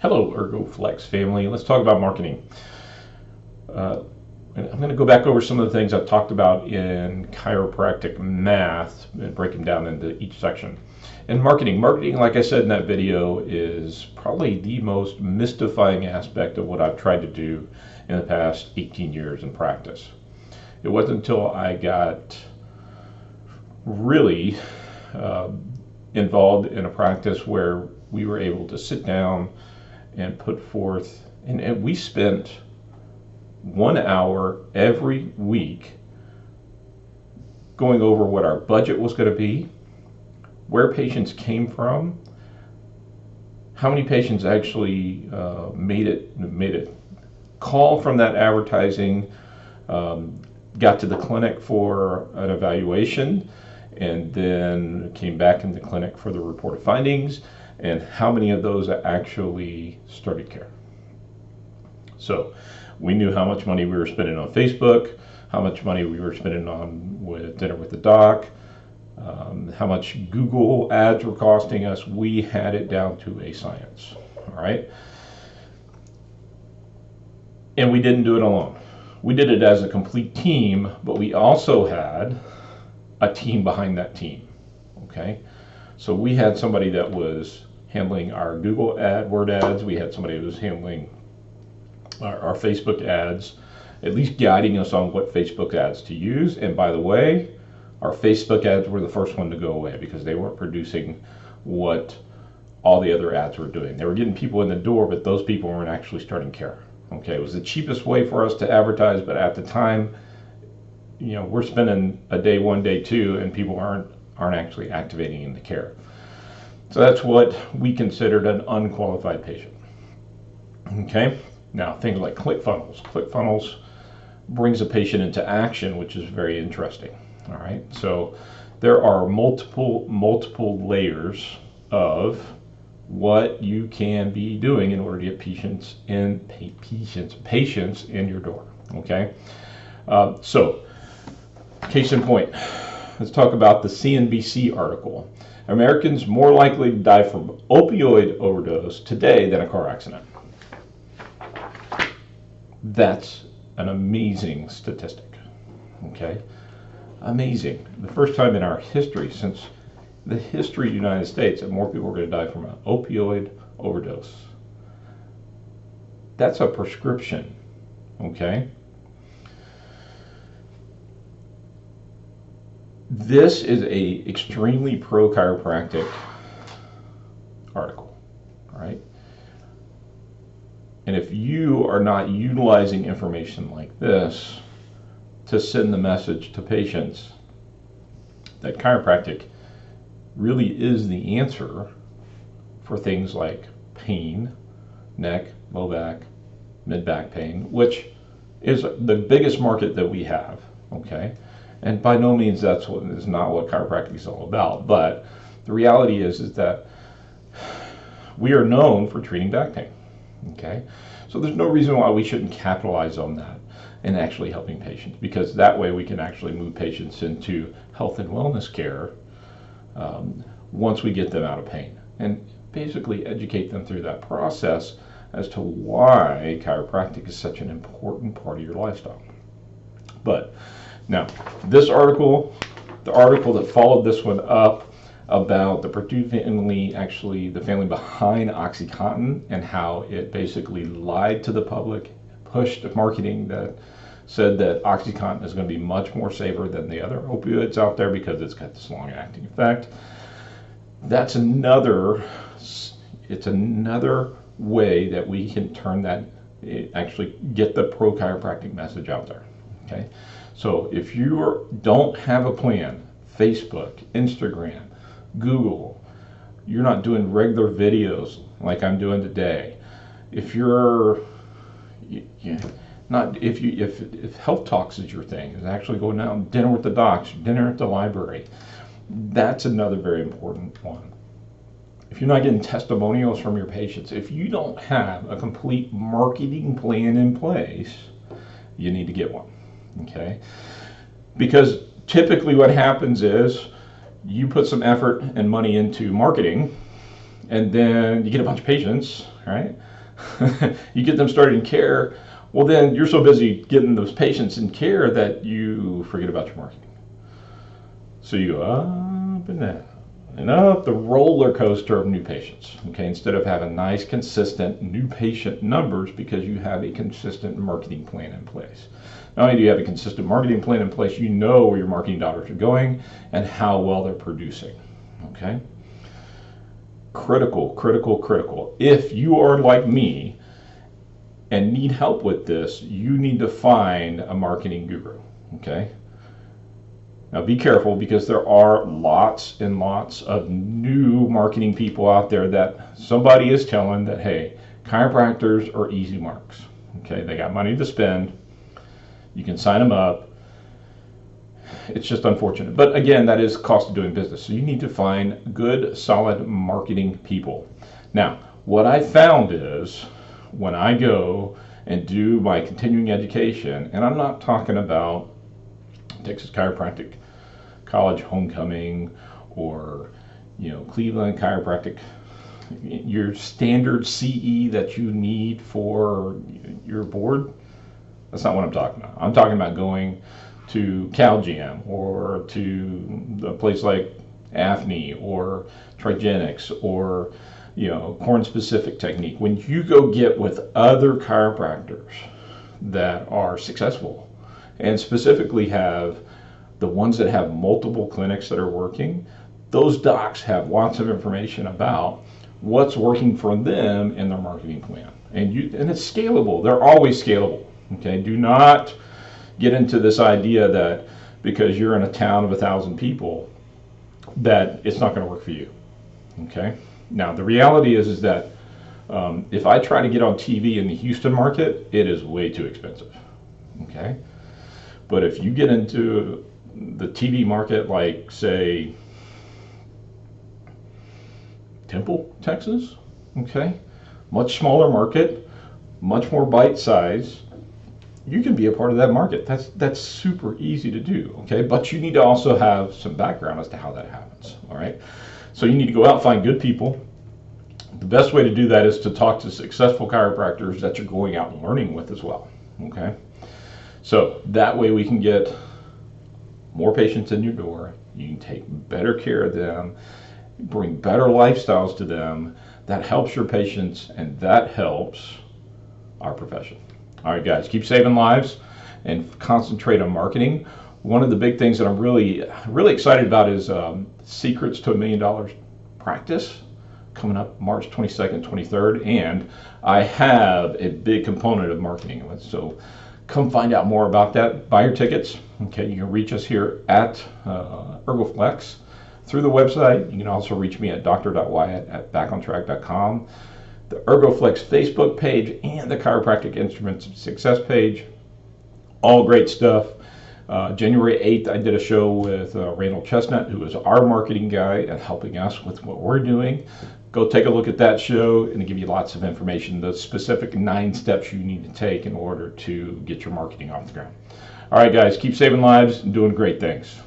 Hello, Ergo Flex family. Let's talk about marketing. I'm going to go back over some of the things I've talked about in chiropractic math and break them down into each section. And marketing, like I said in that video, is probably the most mystifying aspect of what I've tried to do in the past 18 years in practice. It wasn't until I got really involved in a practice where we were able to sit down and put forth, and we spent 1 hour every week going over what our budget was going to be, where patients came from, how many patients actually made it call from that advertising, got to the clinic for an evaluation, and then came back in the clinic for the reported findings, and how many of those actually started care. So we knew how much money we were spending on Facebook, how much money we were spending on with dinner with the doc, how much Google ads were costing us. We had it down to a science, all right? And we didn't do it alone. We did it as a complete team, but we also had a team behind that team, okay? So we had somebody that was handling our Google AdWord ads. We had somebody who was handling our Facebook ads, at least guiding us on what Facebook ads to use. And by the way, our Facebook ads were the first one to go away because they weren't producing what all the other ads were doing. They were getting people in the door, but those people weren't actually starting care. Okay, it was the cheapest way for us to advertise, but at the time, you know, we're spending a day one, day two, and people aren't actually activating into care. So that's what we considered an unqualified patient. Okay, now things like ClickFunnels. ClickFunnels brings a patient into action, which is very interesting. All right, so there are multiple layers of what you can be doing in order to get patients in your door. Okay, so case in point, let's talk about the CNBC article. Americans more likely to die from opioid overdose today than a car accident. That's an amazing statistic, okay? Amazing. The first time in our history, since the history of the United States, that more people are going to die from an opioid overdose. That's a prescription, okay? This is a extremely pro-chiropractic article, all right? And if you are not utilizing information like this to send the message to patients that chiropractic really is the answer for things like pain, neck, low back, mid-back pain, which is the biggest market that we have, okay? And by no means that's not what chiropractic is all about, but the reality is that we are known for treating back pain, okay? So there's no reason why we shouldn't capitalize on that and actually helping patients, because that way we can actually move patients into health and wellness care once we get them out of pain, and basically educate them through that process as to why chiropractic is such an important part of your lifestyle. But now, this article, the article that followed this one up about the Purdue family, actually the family behind OxyContin, and how it basically lied to the public, pushed marketing that said that OxyContin is going to be much more safer than the other opioids out there because it's got this long-acting effect. That's another way that we can turn that, actually get the pro-chiropractic message out there, okay? So if you don't have a plan, Facebook, Instagram, Google, you're not doing regular videos like I'm doing today. If you're not, if health talks is your thing, is actually going out and dinner with the docs, dinner at the library, that's another very important one. If you're not getting testimonials from your patients, if you don't have a complete marketing plan in place, you need to get one, okay? Because typically what happens is you put some effort and money into marketing, and then you get a bunch of patients, right? You get them started in care. Well, then you're so busy getting those patients in care that you forget about your marketing. So you go up and down and up the roller coaster of new patients, okay, instead of having nice, consistent new patient numbers because you have a consistent marketing plan in place. Not only do you have a consistent marketing plan in place, you know where your marketing dollars are going and how well they're producing, okay? Critical, critical, critical. If you are like me and need help with this, you need to find a marketing guru, okay? Now be careful, because there are lots and lots of new marketing people out there that somebody is telling that, hey, chiropractors are easy marks, okay? They got money to spend. You can sign them up. It's just unfortunate. But again, that is the cost of doing business. So you need to find good, solid marketing people. Now, what I found is when I go and do my continuing education, and I'm not talking about Texas Chiropractic College Homecoming or, you know, Cleveland Chiropractic, your standard CE that you need for your board. That's not what I'm talking about. I'm talking about going to CalGym or to a place like AFNI or Trigenics or, you know, Corn Specific Technique. When you go get with other chiropractors that are successful and specifically have the ones that have multiple clinics that are working, those docs have lots of information about what's working for them in their marketing plan. And it's scalable. They're always scalable. Okay, do not get into this idea that because you're in a town of 1,000 people that it's not going to work for you. Okay, now the reality is that if I try to get on TV in the Houston market, it is way too expensive. Okay, but if you get into the TV market, like say Temple, Texas, okay, much smaller market, much more bite size, you can be a part of that market. That's super easy to do, okay? But you need to also have some background as to how that happens, all right? So you need to go out and find good people. The best way to do that is to talk to successful chiropractors that you're going out and learning with as well, okay? So that way we can get more patients in your door. You can take better care of them, bring better lifestyles to them. That helps your patients, and that helps our profession. All right, guys, keep saving lives and concentrate on marketing. One of the big things that I'm really excited about is Secrets to $1 Million Practice, coming up March 22nd, 23rd, and I have a big component of marketing in it. So come find out more about that. Buy your tickets. Okay, you can reach us here at Ergo Flex through the website. You can also reach me at dr.wyatt@backontrac.com. The Ergo Flex Facebook page and the Chiropractic Instruments of Success page. All great stuff. January 8th, I did a show with Randall Chestnut, who is our marketing guy and helping us with what we're doing. Go take a look at that show, and it'll give you lots of information, the specific 9 steps you need to take in order to get your marketing off the ground. All right, guys, keep saving lives and doing great things.